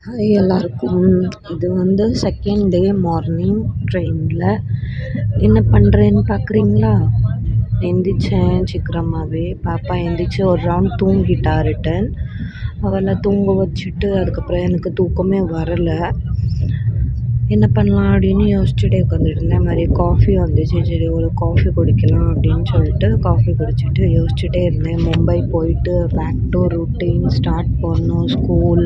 Hi எல்லாருக்கும். இது வந்து செகண்ட் டே மார்னிங் ட்ரெயினில் என்ன பண்ணுறேன்னு பார்க்குறீங்களா? எந்திரிச்சேன் சீக்கிரமாகவே. பாப்பா எந்திரிச்சு ஒரு ரவுண்ட் தூங்கிட்டா ரிட்டன். அவளை தூங்க வச்சுட்டு அதுக்கப்புறம் எனக்கு தூக்கமே வரலை. என்ன பண்ணலாம் அப்படின்னு யோசிச்சுட்டே உட்காந்துட்ருந்தேன். மாதிரி காஃபி வந்துச்சு. சரி ஒரு காஃபி குடிக்கலாம் அப்படின்னு சொல்லிட்டு காஃபி குடிச்சிட்டு யோசிச்சுட்டே இருந்தேன். மும்பை போயிட்டு பேக் டு ரொட்டீன் ஸ்டார்ட் பண்ணணும். ஸ்கூல்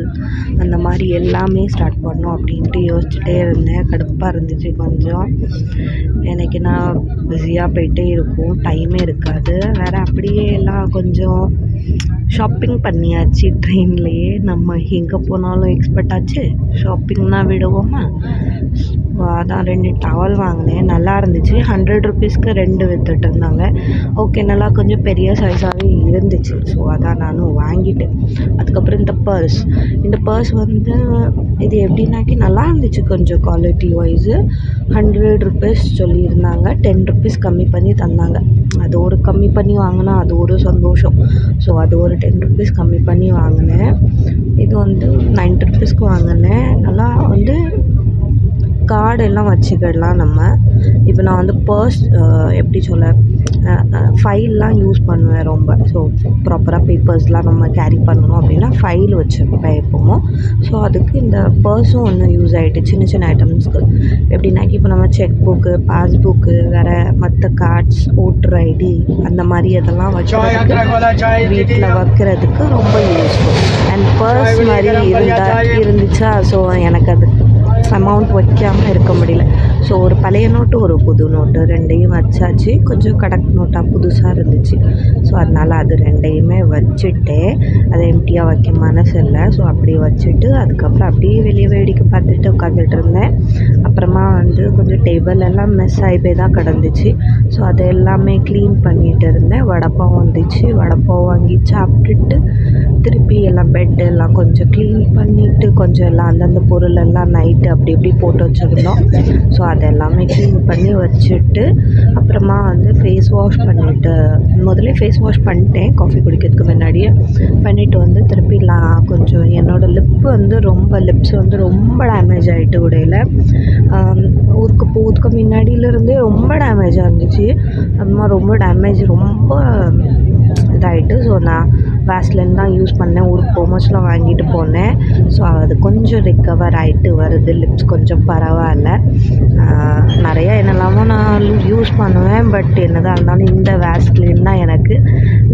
அந்த மாதிரி எல்லாமே ஸ்டார்ட் பண்ணணும் அப்படின்ட்டு யோசிச்சுட்டே இருந்தேன். கடுப்பாக இருந்துச்சு கொஞ்சம். எனக்கு நான் பிஸியாக போயிட்டே இருக்கும், டைமே இருக்காது. வேறு அப்படியே எல்லாம் கொஞ்சம் ஷாப்பிங் பண்ணியாச்சு ட்ரெயின்லேயே. நம்ம எங்கே போனாலும் எக்ஸ்பர்ட் ஆச்சு, ஷாப்பிங்னா விடுவோமா? அதான் 2 டவல் வாங்கினேன். நல்லா இருந்துச்சு. 100 ருபீஸ்க்கு 2 விற்றுட்டு இருந்தாங்க. ஓகே, நல்லா கொஞ்சம் பெரிய சைஸாகவே இருந்துச்சு. ஸோ அதான் நானும் வாங்கிட்டேன். அதுக்கப்புறம் இந்த பர்ஸ் வந்து இது எப்படின்னாக்கி நல்லா இருந்துச்சு. கொஞ்சம் குவாலிட்டி வைஸு 100 ருபீஸ் சொல்லியிருந்தாங்க. 10 ருபீஸ் கம்மி பண்ணி தந்தாங்க. அது ஒரு கம்மி பண்ணி வாங்கினா அது ஒரு சந்தோஷம். ஸோ அது ஒரு 10 ருபீஸ் கம்மி பண்ணி வாங்கினேன். இது வந்து 90 ருபீஸ்க்கு வாங்கினேன். நல்லா வந்து கார்டு எல்லாம் வச்சுக்கிடலாம் நம்ம. இப்போ நான் வந்து பர்ஸ் எப்படி சொல்ல, ஃபைல்லாம் யூஸ் பண்ணுவேன் ரொம்ப. ஸோ ப்ராப்பராக பேப்பர்ஸ்லாம் நம்ம கேரி பண்ணணும் அப்படின்னா ஃபைல் வச்சுருப்பேன் எப்போவும். ஸோ அதுக்கு இந்த பர்ஸும் ஒன்று யூஸ் ஆகிட்டு சின்ன சின்ன ஐட்டம்ஸ்க்கு. எப்படின்னாக்கி இப்போ நம்ம செக் புக்கு, பாஸ்புக்கு, வேறு மற்ற கார்ட்ஸ், ஓட்டர் ஐடி அந்த மாதிரி அதெல்லாம் வைக்கிறதுக்கு, வீட்டில் வைக்கிறதுக்கு ரொம்ப யூஸ்ஃபுல். அண்ட் பர்ஸ் மாதிரி இருந்துச்சா. ஸோ எனக்கு அது அமௌண்ட் வைக்காமல் இருக்க முடியல. ஸோ ஒரு பழைய நோட்டு, ஒரு புது நோட்டு 2யும் வச்சாச்சு. கொஞ்சம் கடக் நோட்டாக புதுசாக இருந்துச்சு. ஸோ அதனால் அது 2யுமே வச்சுட்டேன். அதை எம்டியாக வைக்க மனசு இல்லை. ஸோ அப்படியே வச்சுட்டு அதுக்கப்புறம் அப்படியே வெளியே வேடிக்கை பார்த்துட்டு உட்காந்துட்டு இருந்தேன். அப்புறமா வந்து கொஞ்சம் டேபிள் எல்லாம் மெஸ் ஆகி போய் தான் கிடந்துச்சு. ஸோ அதை எல்லாமே க்ளீன் பண்ணிகிட்டு இருந்தேன். வடைப்பாவும் வந்துச்சு. வடைப்பாவு வாங்கி சாப்பிட்டுட்டு திருப்பி எல்லாம் பெட் எல்லாம் கொஞ்சம் க்ளீன் பண்ணிவிட்டு கொஞ்சம் எல்லாம் அந்தந்த பொருள் எல்லாம் நைட்டு அப்படி இப்படி போட்டு வச்சுருந்தோம். ஸோ அதை எல்லாமே க்ளீன் பண்ணி வச்சுட்டு அப்புறமா வந்து ஃபேஸ் வாஷ் பண்ணிவிட்டு, முதல்ல ஃபேஸ் வாஷ் பண்ணிட்டேன் காஃபி குடிக்கிறதுக்கு முன்னாடியே. பண்ணிவிட்டு வந்து திருப்பிலாம் கொஞ்சம் என்னோடய லிப்ஸ் வந்து ரொம்ப டேமேஜ் ஆகிட்டு உடையில். ஊருக்கு போகிறதுக்கு முன்னாடியிலேருந்தே ரொம்ப டேமேஜாக இருந்துச்சு. அதுமாதிரி ரொம்ப டேமேஜ் ரொம்ப இதாகிட்டு. ஸோ நான் வேஸ்லின் தான் யூஸ் பண்ணேன். ஊருக்கு போகும்போதுலாம் வாங்கிட்டு போனேன். ஸோ அது கொஞ்சம் ரிக்கவர் ஆகிட்டு வருது. லிப்ஸ் கொஞ்சம் பரவாயில்ல. நிறையா என்னெல்லாமோ நான் யூஸ் பண்ணுவேன். பட் என்னதான் இருந்தாலும் இந்த வேஸ்லின் தான் எனக்கு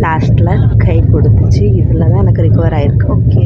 லாஸ்ட்டில் கை கொடுத்துச்சு. இதில் தான் எனக்கு ரிக்கவர் ஆகிருக்கு. ஓகே.